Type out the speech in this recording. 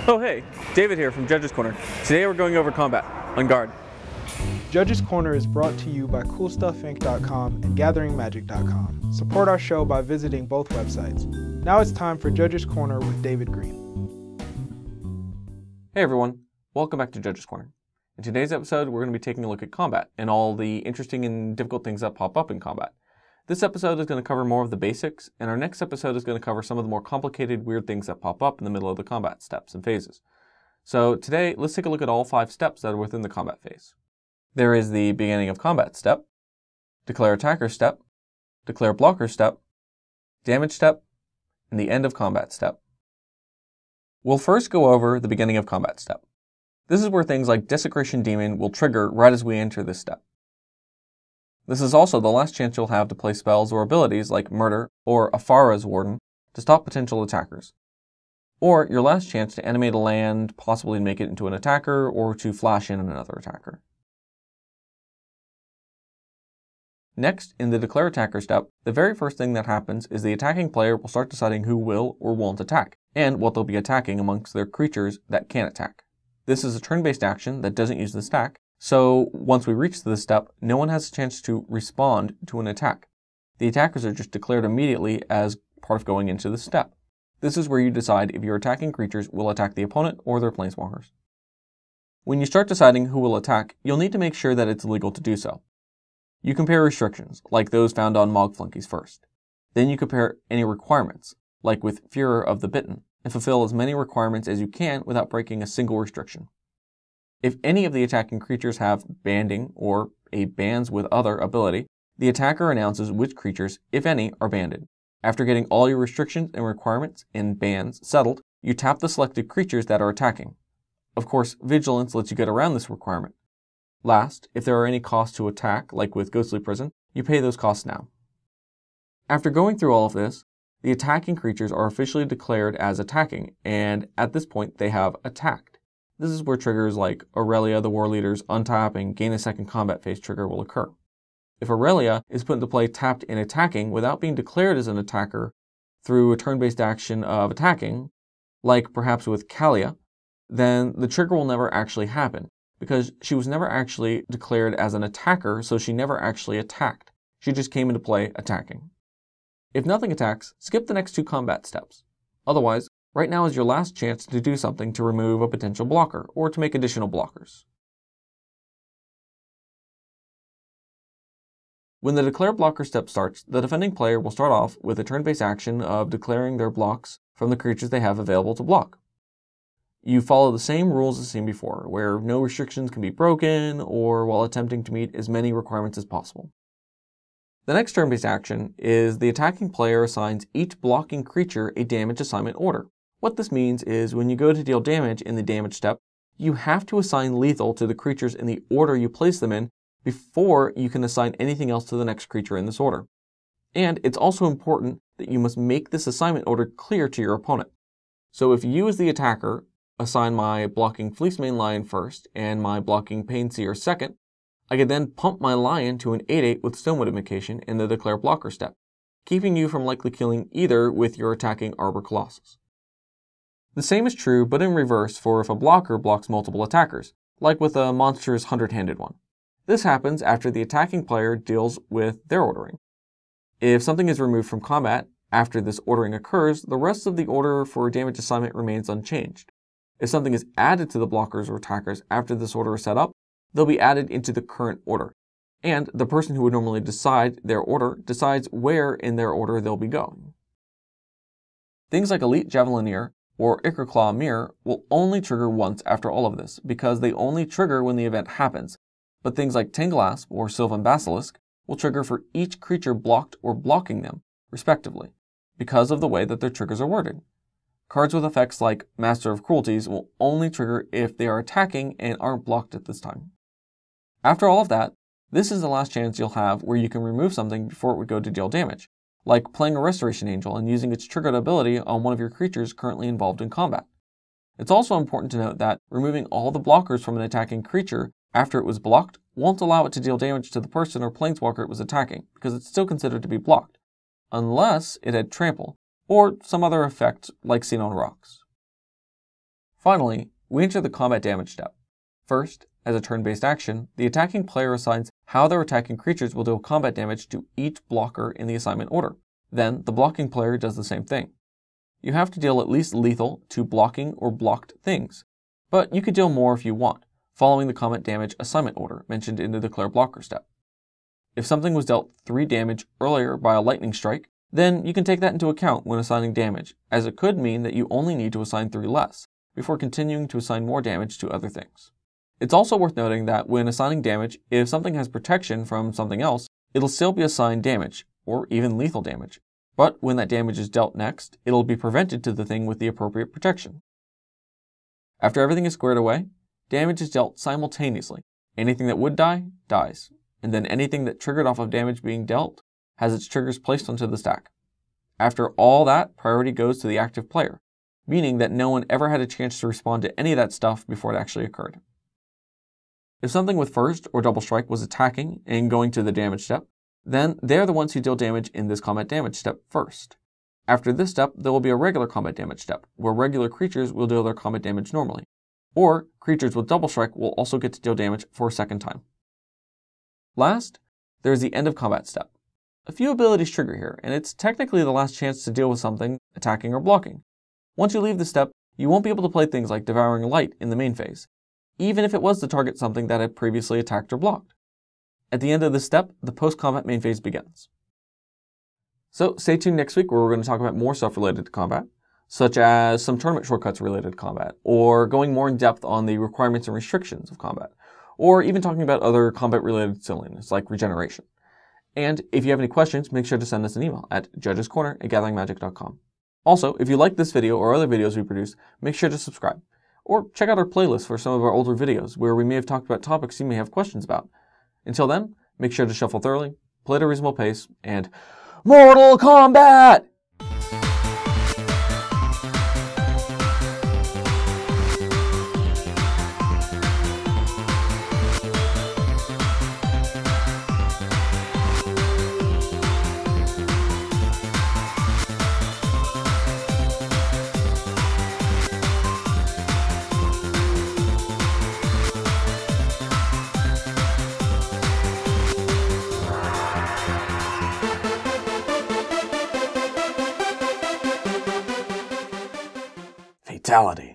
Oh hey, David here from Judges Corner. Today we're going over combat, on guard. Judges Corner is brought to you by CoolStuffInc.com and gatheringmagic.com. Support our show by visiting both websites. Now it's time for Judges Corner with David Green. Hey everyone, welcome back to Judges Corner. In today's episode, we're going to be taking a look at combat and all the interesting and difficult things that pop up in combat. This episode is going to cover more of the basics, and our next episode is going to cover some of the more complicated, weird things that pop up in the middle of the combat steps and phases. So today, let's take a look at all 5 steps that are within the combat phase. There is the beginning of combat step, declare attacker step, declare blocker step, damage step, and the end of combat step. We'll first go over the beginning of combat step. This is where things like Desecration Demon will trigger right as we enter this step. This is also the last chance you'll have to play spells or abilities like Murder or Afara's Warden to stop potential attackers. Or your last chance to animate a land, possibly make it into an attacker, or to flash in another attacker. Next, in the Declare Attacker step, the very first thing that happens is the attacking player will start deciding who will or won't attack, and what they'll be attacking amongst their creatures that can attack. This is a turn-based action that doesn't use the stack, so once we reach this step, no one has a chance to respond to an attack. The attackers are just declared immediately as part of going into the step. This is where you decide if your attacking creatures will attack the opponent or their planeswalkers. When you start deciding who will attack, you'll need to make sure that it's legal to do so. You compare restrictions, like those found on Mogflunkies first. Then you compare any requirements, like with Furor of the Bitten, and fulfill as many requirements as you can without breaking a single restriction. If any of the attacking creatures have banding or a bands with other ability, the attacker announces which creatures, if any, are banded. After getting all your restrictions and requirements and bans settled, you tap the selected creatures that are attacking. Of course, Vigilance lets you get around this requirement. Last, if there are any costs to attack, like with Ghostly Prison, you pay those costs now. After going through all of this, the attacking creatures are officially declared as attacking, and at this point they have attacked. This is where triggers like Aurelia the War Leader's untap and gain a second combat phase trigger will occur. If Aurelia is put into play tapped and attacking without being declared as an attacker through a turn-based action of attacking, like perhaps with Kalia, then the trigger will never actually happen, because she was never actually declared as an attacker, so she never actually attacked. She just came into play attacking. If nothing attacks, skip the next 2 combat steps. Otherwise, right now is your last chance to do something to remove a potential blocker, or to make additional blockers. When the Declare Blocker step starts, the defending player will start off with a turn-based action of declaring their blocks from the creatures they have available to block. You follow the same rules as seen before, where no restrictions can be broken, or while attempting to meet as many requirements as possible. The next turn-based action is the attacking player assigns each blocking creature a damage assignment order. What this means is when you go to deal damage in the damage step, you have to assign lethal to the creatures in the order you place them in before you can assign anything else to the next creature in this order. And it's also important that you must make this assignment order clear to your opponent. So if you as the attacker assign my blocking Fleecemane Lion first and my blocking Painseer second, I could then pump my Lion to an 8/8 with Stonewood Invocation in the Declare Blocker step, keeping you from likely killing either with your attacking Arbor Colossus. The same is true, but in reverse for if a blocker blocks multiple attackers, like with a monster's 100-handed one. This happens after the attacking player deals with their ordering. If something is removed from combat after this ordering occurs, the rest of the order for damage assignment remains unchanged. If something is added to the blockers or attackers after this order is set up, they'll be added into the current order, and the person who would normally decide their order decides where in their order they'll be going. Things like Elite Javelineer or Ichorclaw Mirror will only trigger once after all of this, because they only trigger when the event happens, but things like Tangleasp or Sylvan Basilisk will trigger for each creature blocked or blocking them, respectively, because of the way that their triggers are worded. Cards with effects like Master of Cruelties will only trigger if they are attacking and aren't blocked at this time. After all of that, this is the last chance you'll have where you can remove something before it would go to deal damage, like playing a Restoration Angel and using its triggered ability on one of your creatures currently involved in combat. It's also important to note that removing all the blockers from an attacking creature after it was blocked won't allow it to deal damage to the person or planeswalker it was attacking, because it's still considered to be blocked, unless it had trample, or some other effect like seen on rocks. Finally, we enter the combat damage step. First, as a turn-based action, the attacking player assigns how their attacking creatures will deal combat damage to each blocker in the assignment order. Then, the blocking player does the same thing. You have to deal at least lethal to blocking or blocked things, but you could deal more if you want, following the combat damage assignment order mentioned in the declare blocker step. If something was dealt 3 damage earlier by a lightning strike, then you can take that into account when assigning damage, as it could mean that you only need to assign 3 less, before continuing to assign more damage to other things. It's also worth noting that when assigning damage, if something has protection from something else, it'll still be assigned damage, or even lethal damage. But when that damage is dealt next, it'll be prevented to the thing with the appropriate protection. After everything is squared away, damage is dealt simultaneously. Anything that would die, dies. And then anything that triggered off of damage being dealt has its triggers placed onto the stack. After all that, priority goes to the active player, meaning that no one ever had a chance to respond to any of that stuff before it actually occurred. If something with first or double strike was attacking and going to the damage step, then they're the ones who deal damage in this combat damage step first. After this step, there will be a regular combat damage step, where regular creatures will deal their combat damage normally, or creatures with double strike will also get to deal damage for a second time. Last, there is the end of combat step. A few abilities trigger here, and it's technically the last chance to deal with something attacking or blocking. Once you leave the step, you won't be able to play things like Devouring Light in the main phase, even if it was to target something that had previously attacked or blocked. At the end of this step, the post-combat main phase begins. So stay tuned next week where we're going to talk about more stuff related to combat, such as some tournament shortcuts related to combat, or going more in depth on the requirements and restrictions of combat, or even talking about other combat-related silliness like regeneration. And if you have any questions, make sure to send us an email at judgescorner@gatheringmagic.com. Also, if you like this video or other videos we produce, make sure to subscribe. Or check out our playlist for some of our older videos where we may have talked about topics you may have questions about. Until then, make sure to shuffle thoroughly, play at a reasonable pace, and Mortal Kombat! Fatality.